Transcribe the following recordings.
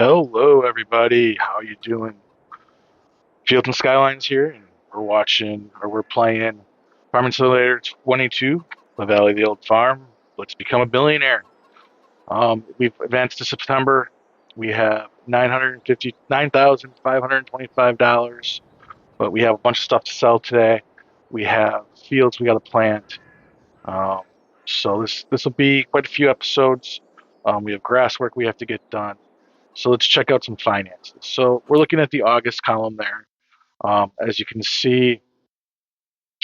Hello, everybody. How you doing? Fields and Skylines here, and we're playing Farming Simulator 22, The Valley of the Old Farm. Let's become a billionaire. We've advanced to September. We have $959,525, but we have a bunch of stuff to sell today. We have fields we got to plant. Um, so this will be quite a few episodes. We have grass work we have to get done. So let's check out some finances. So we're looking at the August column there. As you can see,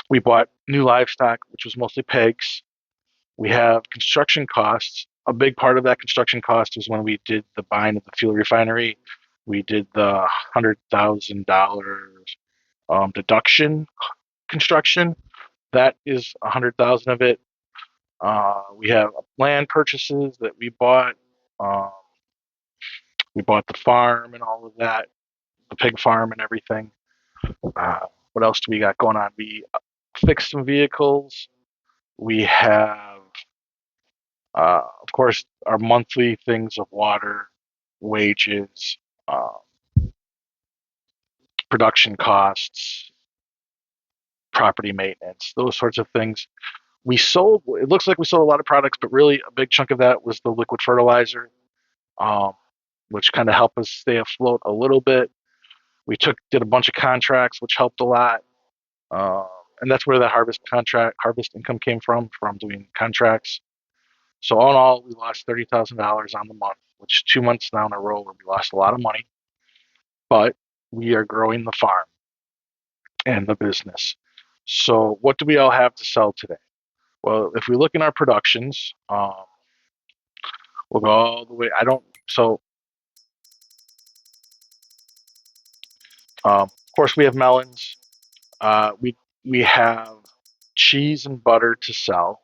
we bought new livestock, which was mostly pigs. We have construction costs. A big part of that construction cost was when we did the buying of the fuel refinery. We did the $100,000 deduction construction. That is 100,000 of it. We have land purchases that we bought. Um, we bought the farm and all of that, the pig farm and everything. What else do we got going on? We fixed some vehicles. We have, of course, our monthly things of water, wages, uh, production costs, property maintenance, those sorts of things. It looks like we sold a lot of products, but really a big chunk of that was the liquid fertilizer, um, which kind of helped us stay afloat a little bit. Did a bunch of contracts, which helped a lot. Um, and that's where the harvest income came from doing contracts. So all in all, we lost $30,000 on the month, which 2 months now in a row where we lost a lot of money. But we are growing the farm and the business. So what do we all have to sell today? Well, if we look in our productions, we'll go all the way. I don't. So of course we have melons. We have cheese and butter to sell.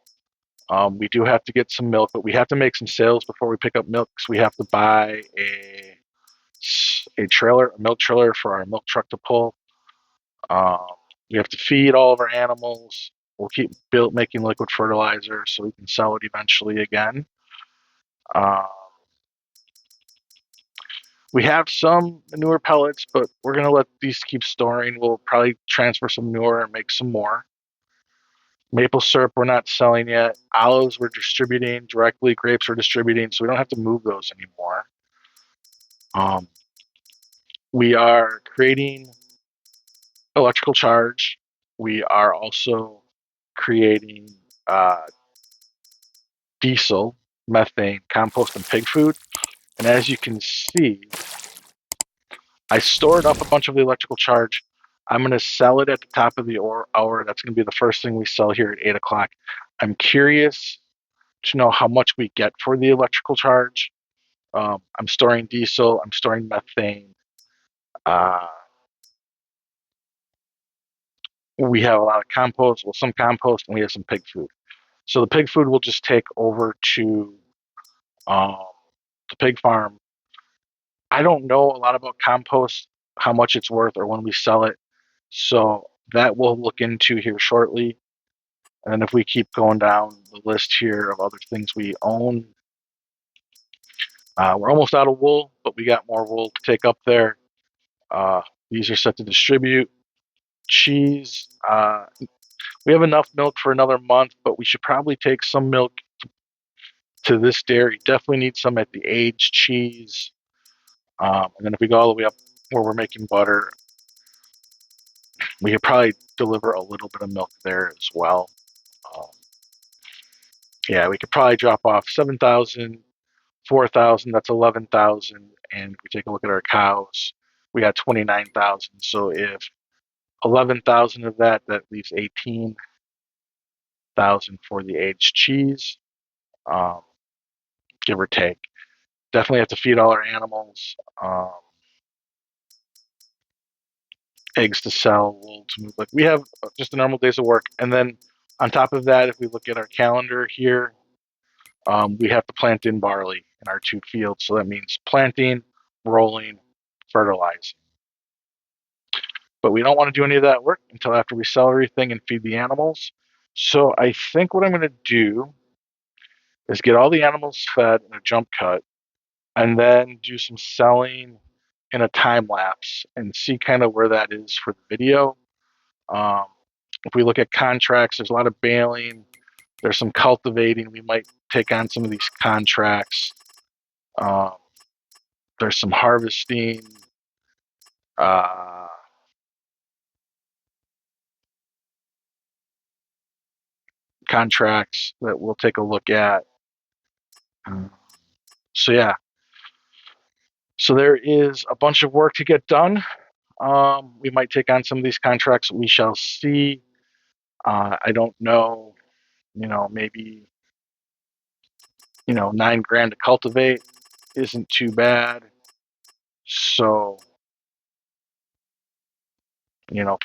We do have to get some milk, but we have to make some sales before we pick up milk. So we have to buy a milk trailer for our milk truck to pull. Um, we have to feed all of our animals. We'll keep making liquid fertilizer so we can sell it eventually again. Um, we have some manure pellets, but we're gonna let these keep storing. We'll probably transfer some manure and make some more. Maple syrup we're not selling yet. Olives we're distributing directly. Grapes we're distributing, so we don't have to move those anymore. Um, we are creating electrical charge. We are also creating uh, diesel, methane, compost, and pig food. And as you can see, I stored up a bunch of the electrical charge. I'm going to sell it at the top of the hour. That's going to be the first thing we sell here at 8 o'clock. I'm curious to know how much we get for the electrical charge. I'm storing diesel, I'm storing methane. Uh, we have a lot of compost, well, some compost, and we have some pig food. So the pig food will just take over to um, the pig farm. I don't know a lot about compost, how much it's worth, or when we sell it. So that we'll look into here shortly. And then if we keep going down the list here of other things we own, we're almost out of wool, but we got more wool to take up there. Uh, these are set to distribute. Cheese, we have enough milk for another month, but we should probably take some milk to this dairy. Definitely need some at the aged cheese. And then if we go all the way up where we're making butter, we could probably deliver a little bit of milk there as well. Um, yeah, we could probably drop off 7,000, 4,000. That's 11,000. And if we take a look at our cows, we got 29,000. So if 11,000 of that leaves 18,000 for the aged cheese, um, give or take. Definitely have to feed all our animals. Eggs to sell, wool to move. Like we have just the normal days of work, and then on top of that, if we look at our calendar here, we have to plant in barley in our two fields. So that means planting, rolling, fertilizing. But we don't want to do any of that work until after we sell everything and feed the animals. So I think what I'm going to do is get all the animals fed in a jump cut. and then do some selling in a time lapse and see kind of where that is for the video. Um, if we look at contracts, there's a lot of baling. There's some cultivating. We might take on some of these contracts. Um, there's some harvesting. Uh, Contracts that we'll take a look at. So yeah, so there is a bunch of work to get done. We might take on some of these contracts. We shall see. I don't know. Maybe 9 grand to cultivate isn't too bad. So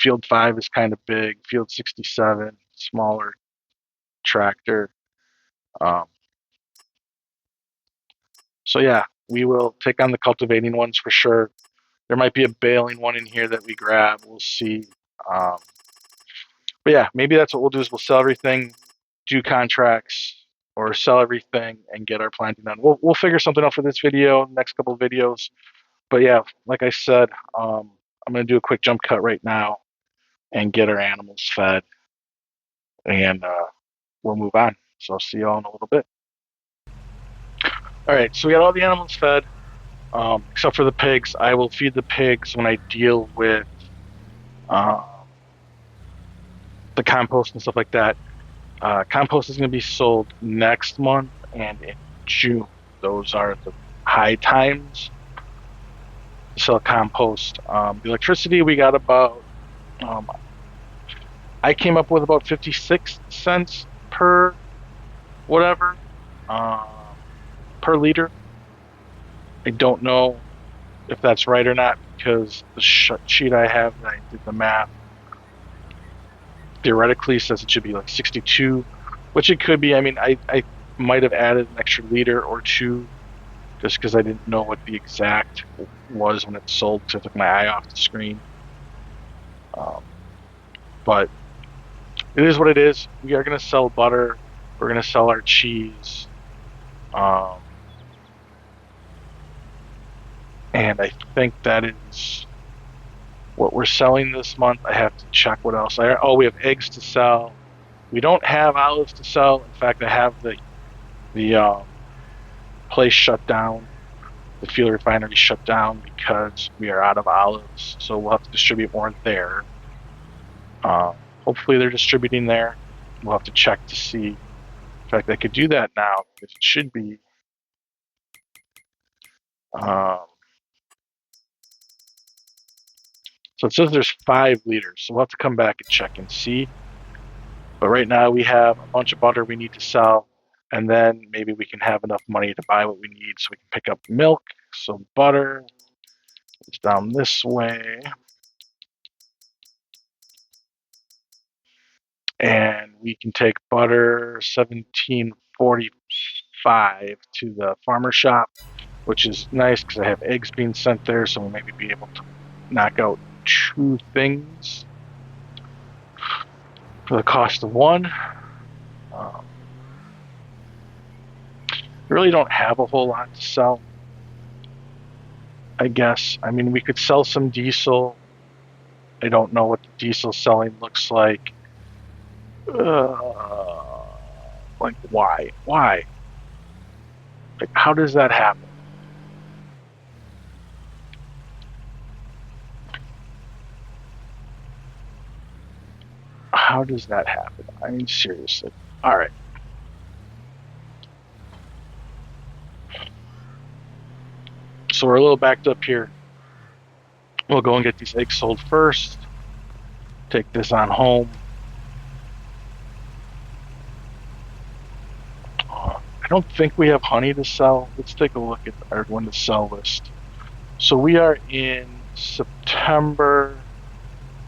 field 5 is kind of big. Field 67, smaller tractor. Um, so yeah, we will take on the cultivating ones for sure. There might be a baling one in here that we grab. We'll see. Um, but yeah, maybe that's what we'll do is we'll sell everything, do contracts, or sell everything and get our planting done. We'll figure something out for this video, next couple of videos. But yeah, like I said, I'm gonna do a quick jump cut right now and get our animals fed, and we'll move on. So I'll see y'all in a little bit. All right, so we got all the animals fed, except for the pigs. I will feed the pigs when I deal with the compost and stuff like that. Compost is going to be sold next month and in June. Those are the high times to sell compost. The electricity, we got about, I came up with about 56 cents per whatever, per liter. I don't know if that's right or not because the sheet I have that I did the math theoretically says it should be like 62, which it could be. I mean, I might have added an extra liter or two just because I didn't know what the exact was when it sold because I took my eye off the screen. But it is what it is. We are going to sell butter. We're going to sell our cheese. And I think that is what we're selling this month. I have to check what else. We have eggs to sell. We don't have olives to sell. In fact, I have the place shut down. The fuel refinery shut down because we are out of olives. So we'll have to distribute more there. Hopefully they're distributing there. We'll have to check to see. In fact, I could do that now because it should be. So it says there's 5 liters. So we'll have to come back and check and see. But right now we have a bunch of butter we need to sell. And then maybe we can have enough money to buy what we need so we can pick up milk. So butter is down this way. And we can take butter 1745 to the farmer shop, which is nice because I have eggs being sent there, so we'll maybe be able to knock out 2 things for the cost of 1. We really don't have a whole lot to sell, I guess. I mean, we could sell some diesel. I don't know what the diesel selling looks like. Like, why? Why? Like, how does that happen? How does that happen? I mean, seriously. All right. So we're a little backed up here. We'll go and get these eggs sold first. Take this on home. I don't think we have honey to sell. Let's take a look at our when to sell list. So we are in September.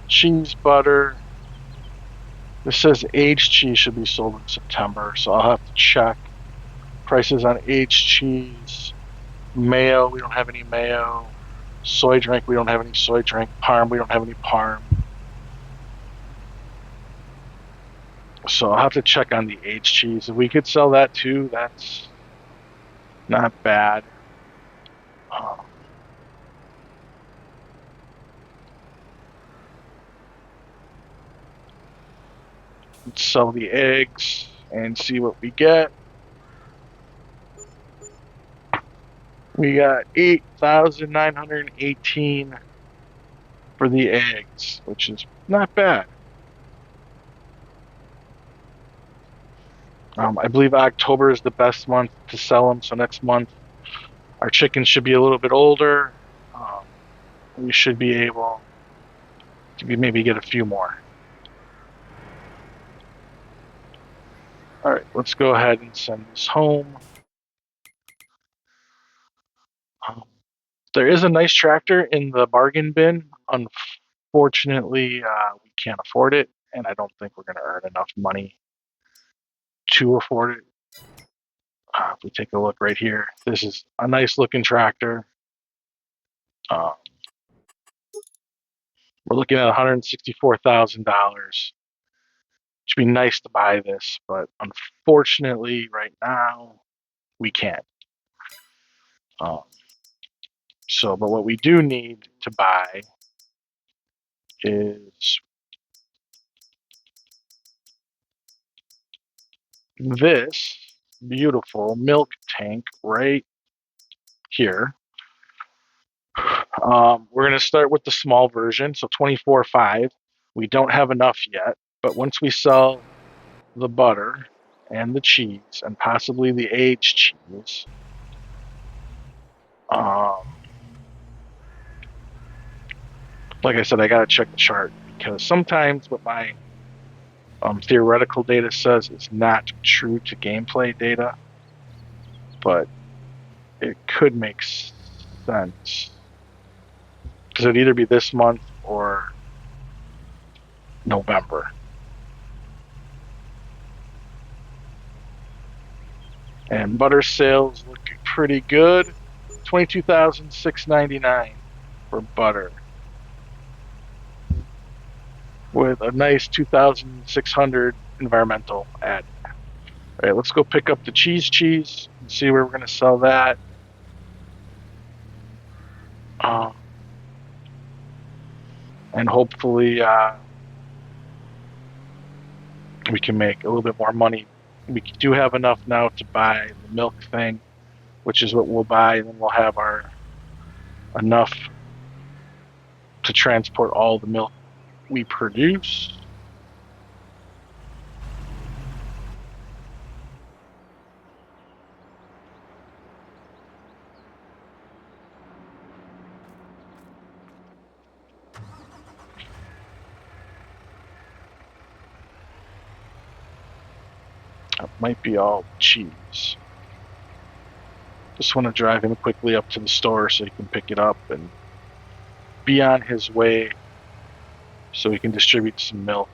Cheese, butter. This says aged cheese should be sold in September, so I'll have to check prices on aged cheese. Mayo, we don't have any mayo. Soy drink, we don't have any soy drink. Parm, we don't have any parm. So I'll have to check on the aged cheese. If we could sell that too, that's not bad. Uh, let's sell the eggs and see what we get. We got 8,918 for the eggs, which is not bad. I believe October is the best month to sell them. So next month, our chickens should be a little bit older. Um, we should be able to maybe get a few more. All right, let's go ahead and send this home. Um, there is a nice tractor in the bargain bin. Unfortunately, we can't afford it, and I don't think we're going to earn enough money to afford it. If we take a look right here, this is a nice looking tractor. Uh, we're looking at $164,000. Should be nice to buy this, but unfortunately, right now we can't. Um, but what we do need to buy is this beautiful milk tank right here. We're going to start with the small version, so 24.5. We don't have enough yet, but once we sell the butter and the cheese and possibly the aged cheese, um, like I said, I got to check the chart because sometimes what my theoretical data says is not true to gameplay data, but it could make sense because it'd either be this month or November. And butter sales look pretty good. 22,699 for butter, with a nice 2,600 environmental add. All right, let's go pick up the cheese and see where we're going to sell that. And hopefully we can make a little bit more money. We do have enough now to buy the milk thing, which is what we'll buy, and then we'll have our enough to transport all the milk we produce. That might be all cheese. Just want to drive him quickly up to the store so he can pick it up and be on his way so we can distribute some milk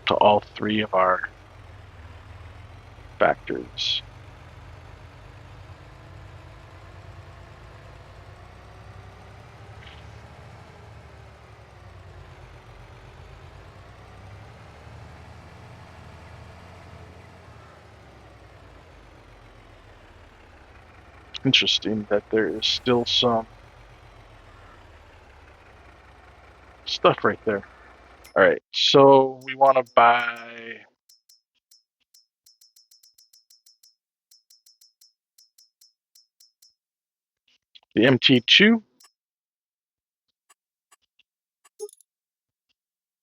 to all three of our factories. Interesting that there is still some stuff right there. All right, so we want to buy the MT2,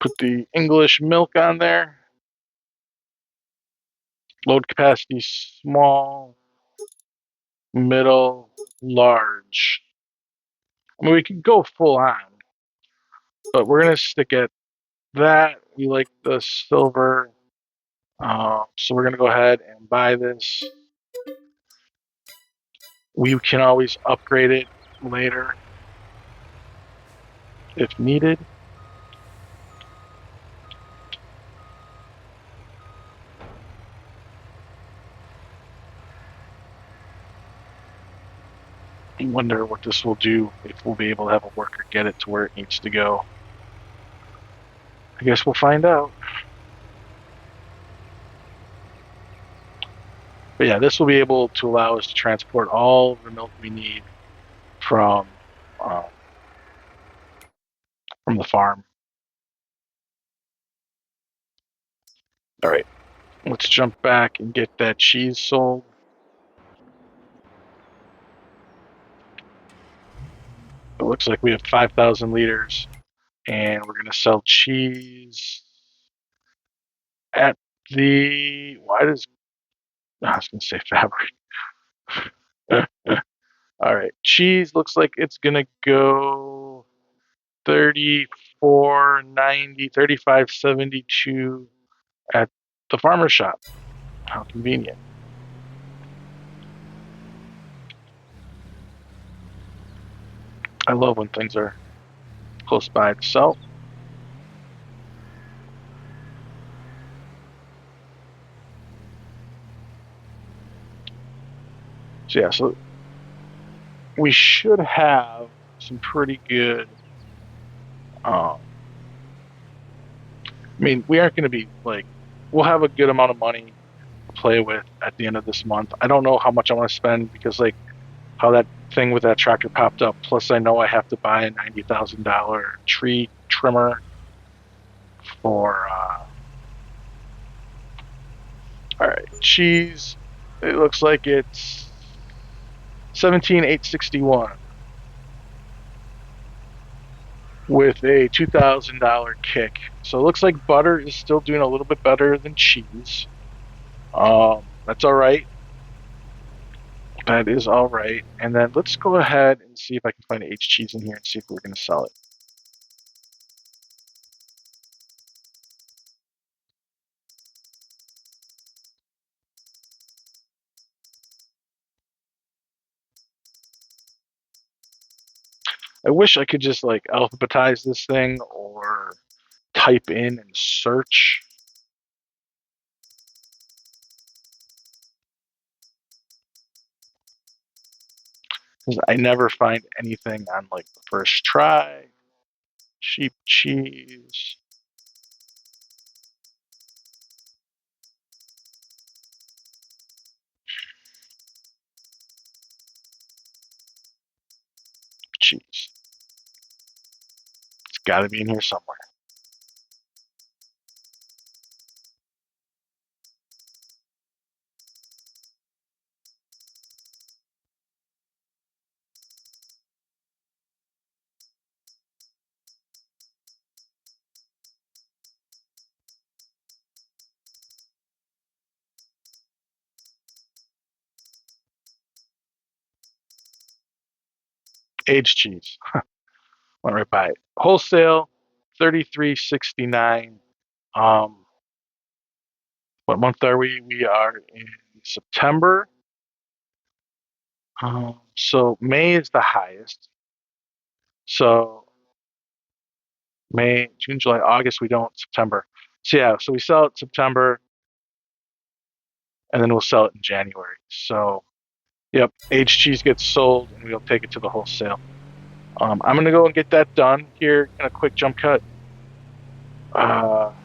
put the English milk on there, load capacity small, middle, large. I mean, we could go full on, but we're going to stick at that. We like the silver, so we're going to go ahead and buy this. We can always upgrade it later if needed. I wonder what this will do, if we'll be able to have a worker get it to where it needs to go. I guess we'll find out. But yeah, this will be able to allow us to transport all of the milk we need from um, the farm. All right, let's jump back and get that cheese sold. It looks like we have 5,000 liters, and we're going to sell cheese at the. Why does I was going to say fabric? All right, cheese looks like it's going to go 34.90, 35.72 at the farmer shop. How convenient. I love when things are close by to sell. So yeah, so we should have some pretty good. I mean, we aren't going to be like, we'll have a good amount of money to play with at the end of this month. I don't know how much I want to spend because like how that thing with that tractor popped up. Plus, I know I have to buy a $90,000 tree trimmer for. All right, cheese. It looks like it's 17,861 with a $2,000 kick. So it looks like butter is still doing a little bit better than cheese. That's all right. That is all right. And then let's go ahead and see if I can find H cheese in here and see if we're going to sell it. I wish I could just like alphabetize this thing or type in and search. Because I never find anything on like the first try. Sheep cheese. Cheese. It's got to be in here somewhere. Aged cheese. Went right by it. Wholesale, 33.69. Um, what month are we? We are in September. So May is the highest. So May, June, July, August, we don't. September. So yeah, so we sell it September, and then we'll sell it in January. So yep, aged cheese gets sold, and we'll take it to the wholesale. I'm gonna go and get that done here in a quick jump cut. Well,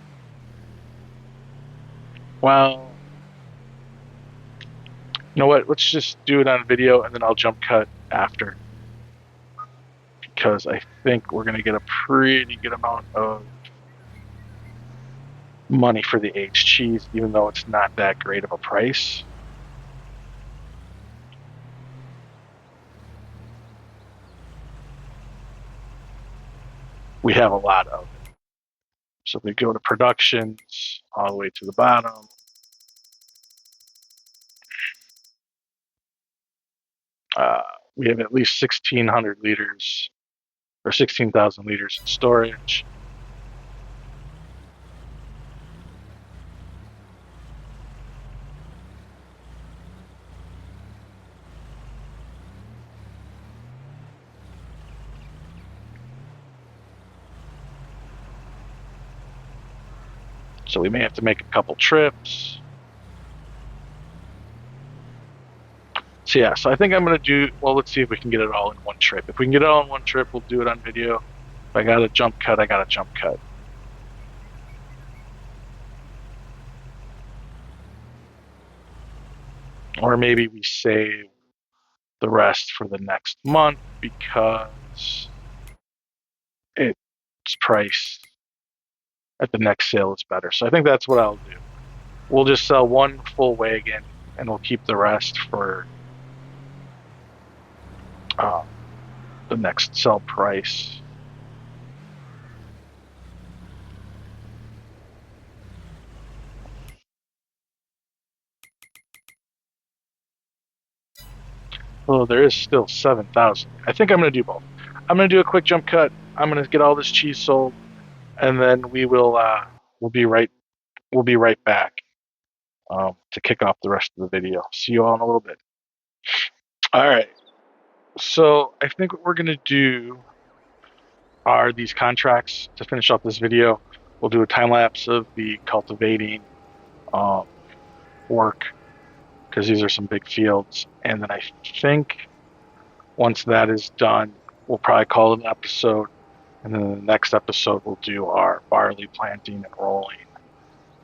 you know what? Let's just do it on video, and then I'll jump cut after, because I think we're gonna get a pretty good amount of money for the aged cheese, even though it's not that great of a price. We have a lot of it. So if we go to productions all the way to the bottom, we have at least 1,600 liters or 16,000 liters in storage. So we may have to make a couple trips. So yeah, so I think I'm gonna do, well, let's see if we can get it all in one trip. If we can get it all in one trip, we'll do it on video. If I got a jump cut, I got a jump cut. or maybe we save the rest for the next month because its price at the next sale is better. So I think that's what I'll do. We'll just sell one full wagon and we'll keep the rest for the next sell price. Oh, there is still 7,000. I think I'm going to do both. I'm going to do a quick jump cut. I'm going to get all this cheese sold, and then we'll be right back to kick off the rest of the video. See you all in a little bit. All right. So I think what we're going to do are these contracts to finish off this video. We'll do a time lapse of the cultivating work because these are some big fields, and then I think once that is done, we'll probably call it an episode, and then in the next episode we'll do our barley planting and rolling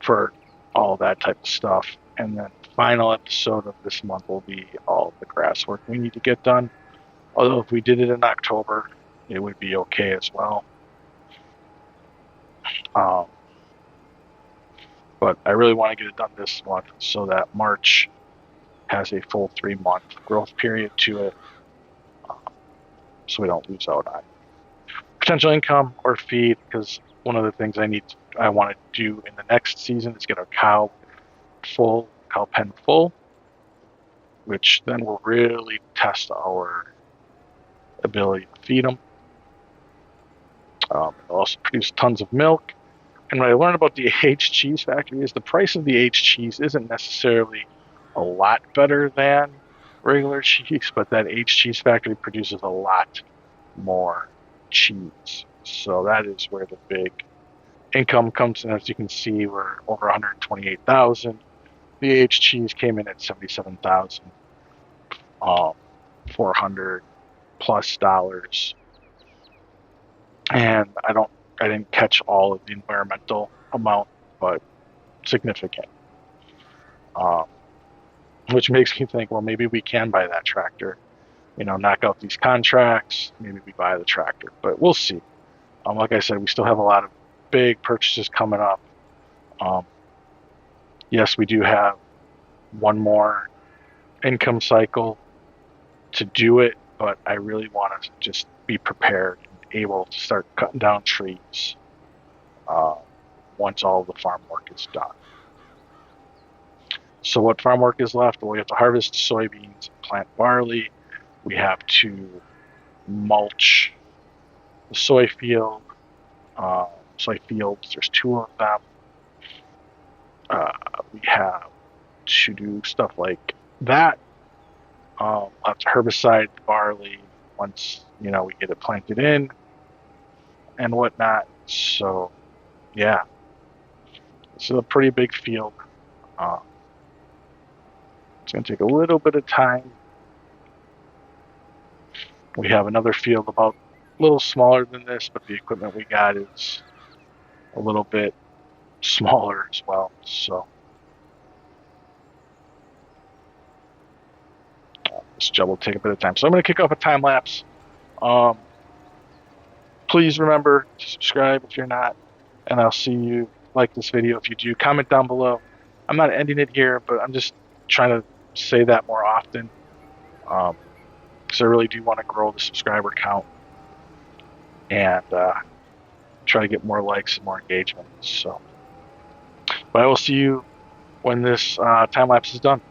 for all that type of stuff, and then the final episode of this month will be all the grass work we need to get done. Although if we did it in October, it would be okay as well. But I really want to get it done this month so that March has a full 3-month growth period to it, so we don't lose out on potential income or feed. Because one of the things I want to do in the next season is get our cow pen full, which then will really test our ability to feed them. It'll also produce tons of milk. And what I learned about the aged cheese factory is the price of the aged cheese isn't necessarily a lot better than regular cheese, but that aged cheese factory produces a lot more cheese. So that is where the big income comes in. As you can see, we're over 128,000. The aged cheese came in at 77,000, $400 plus. And I didn't catch all of the environmental amount, but significant. Which makes me think, well, maybe we can buy that tractor, knock out these contracts, maybe we buy the tractor, but we'll see. Like I said, we still have a lot of big purchases coming up. Yes, we do have one more income cycle to do it, but I really want to just be prepared and able to start cutting down trees once all the farm work is done. So what farm work is left? Well, we have to harvest soybeans and plant barley. We have to mulch the soy fields. There's 2 of them. We have to do stuff like that. We'll have to herbicide the barley once we get it planted in and whatnot. So yeah, this is a pretty big field. It's going to take a little bit of time. We have another field about a little smaller than this, but the equipment we got is a little bit smaller as well. So this job will take a bit of time. So I'm going to kick off a time lapse. Please remember to subscribe if you're not, and I'll see you. Like this video if you do. Comment down below. I'm not ending it here, but I'm just trying to say that more often, because I really do want to grow the subscriber count and try to get more likes and more engagement. So, but I will see you when this time lapse is done.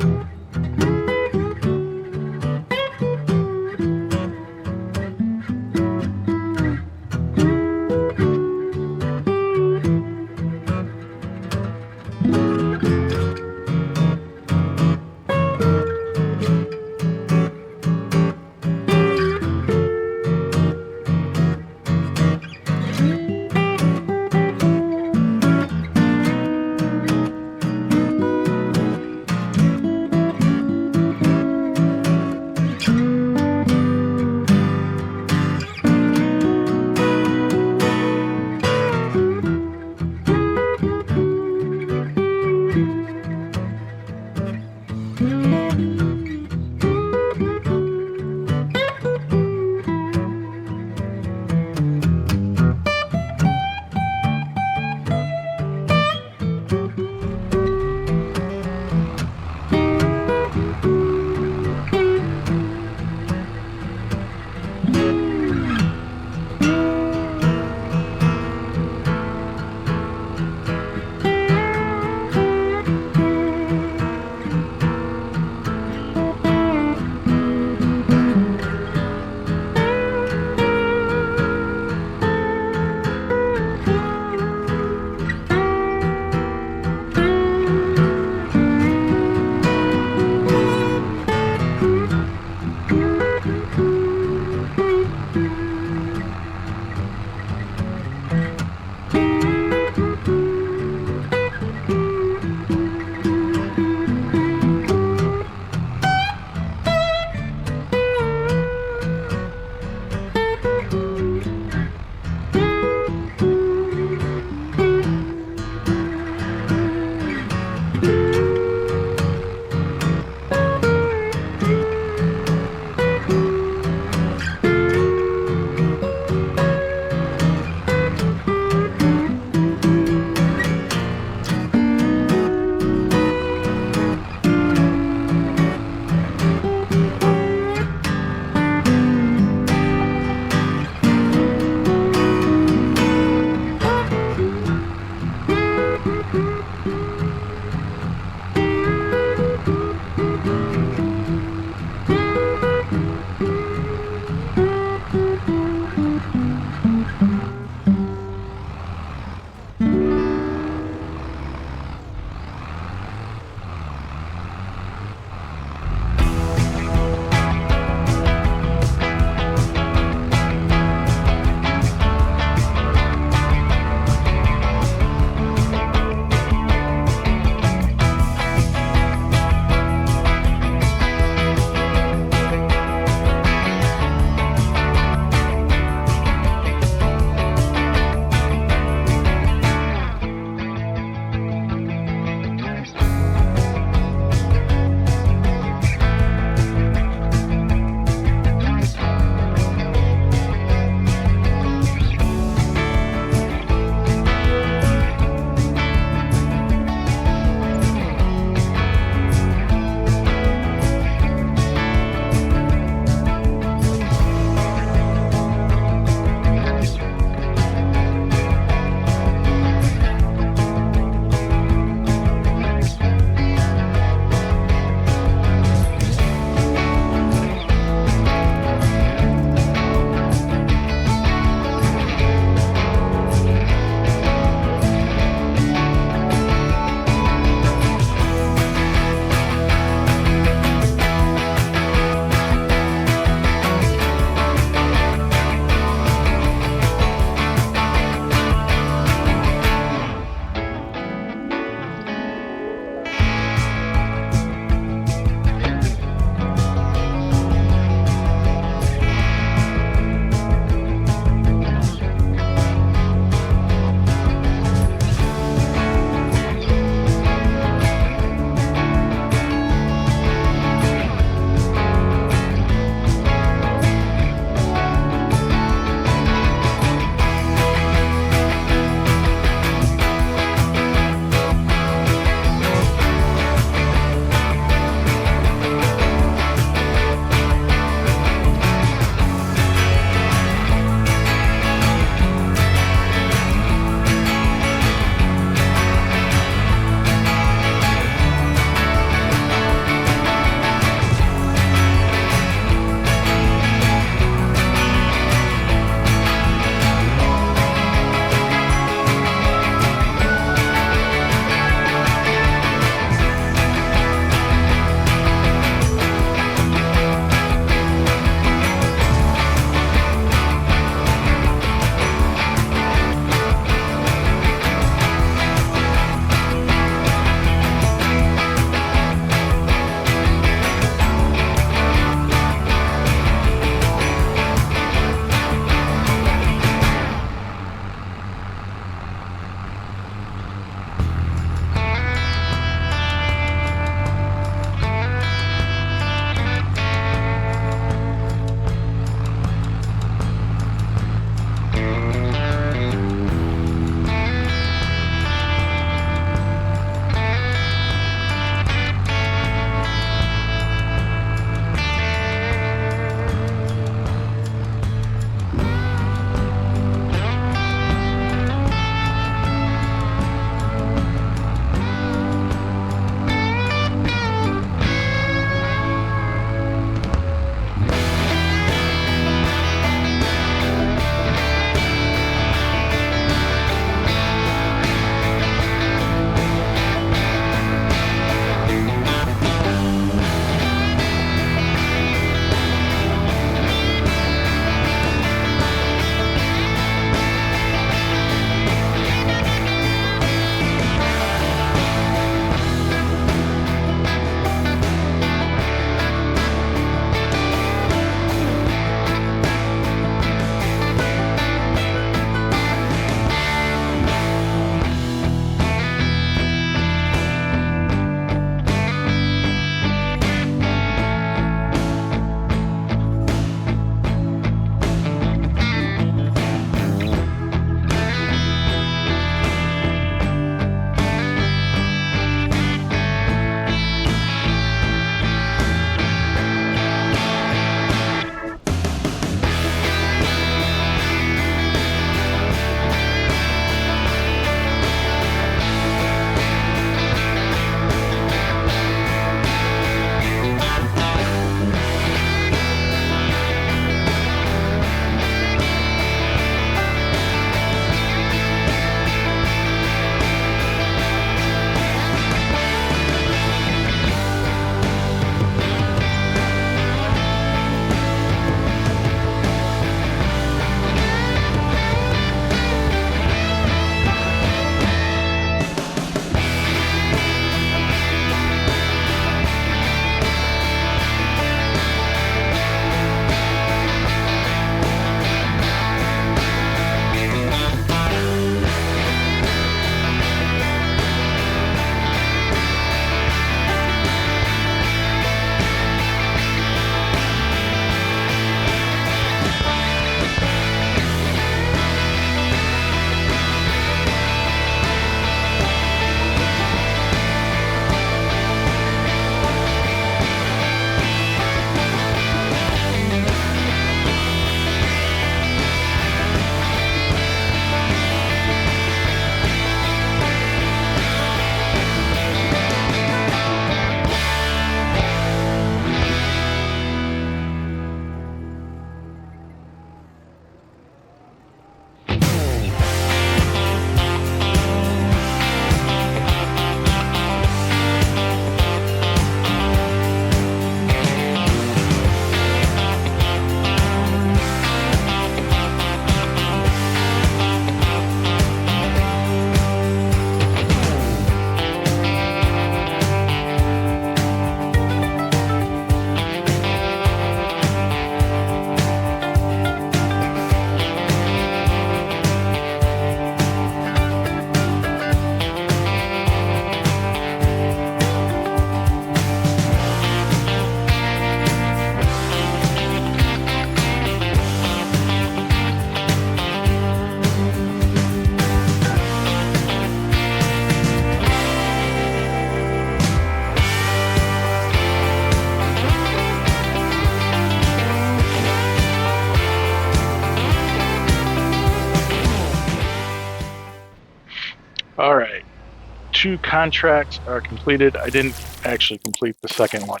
2 contracts are completed. I didn't actually complete the second one.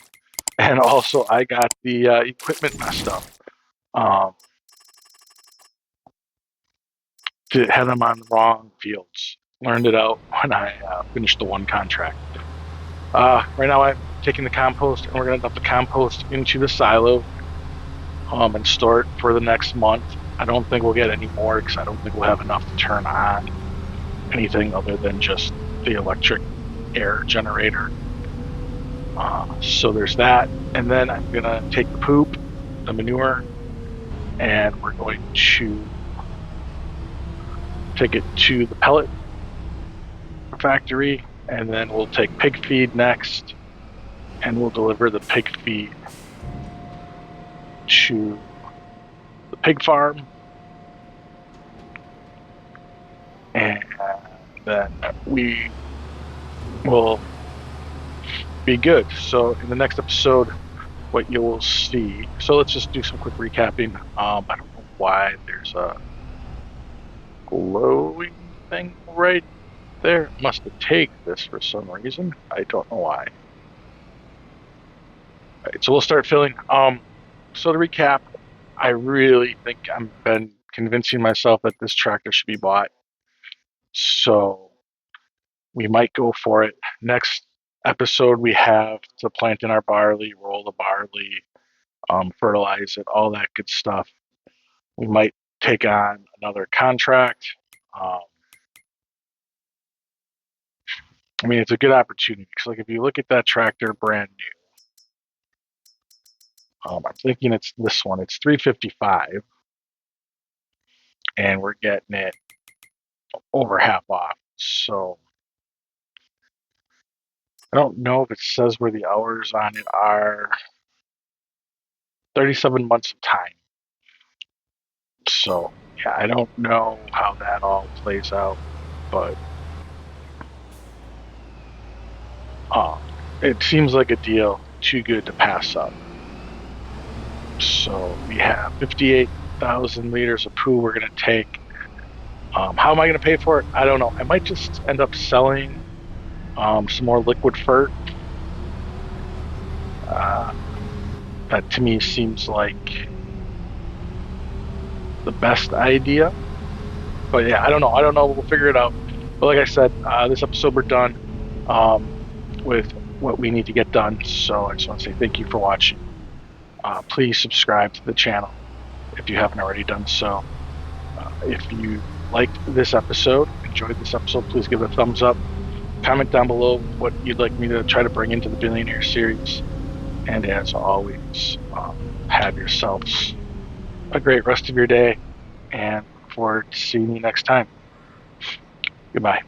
And also, I got the equipment messed up. Had them on the wrong fields. Learned it out when I finished the one contract. Right now, I'm taking the compost, and we're going to dump the compost into the silo and store it for the next month. I don't think we'll get any more because I don't think we'll have enough to turn on anything other than just the electric air generator. So there's that. And then I'm going to take the poop, the manure, and we're going to take it to the pellet factory, and then we'll take pig feed next, and we'll deliver the pig feed to the pig farm, and then we will be good. So in the next episode, what you will see, so let's just do some quick recapping. I don't know why there's a glowing thing right there. Must have tagged this for some reason. I don't know why. All right, so we'll start filling. So to recap, I really think I've been convincing myself that this tractor should be bought. So we might go for it. Next episode, we have to plant in our barley, roll the barley, fertilize it, all that good stuff. We might take on another contract. I mean, it's a good opportunity because, like, if you look at that tractor, brand new. I'm thinking it's this one. It's $355, and we're getting it over half off. So I don't know if it says where the hours on it are. 37 months of time. So yeah, I don't know how that all plays out, but it seems like a deal too good to pass up. So we have 58,000 liters of poo we're going to take. How am I going to pay for it? I don't know. I might just end up selling some more liquid fert. That to me seems like the best idea. But yeah, I don't know. We'll figure it out. But like I said, this episode we're done with what we need to get done. So I just want to say thank you for watching. Please subscribe to the channel if you haven't already done so. If you liked this episode, enjoyed this episode, please give it a thumbs up. Comment down below what you'd like me to try to bring into the Billionaire series. And as always, have yourselves a great rest of your day, and look forward to seeing you next time. Goodbye.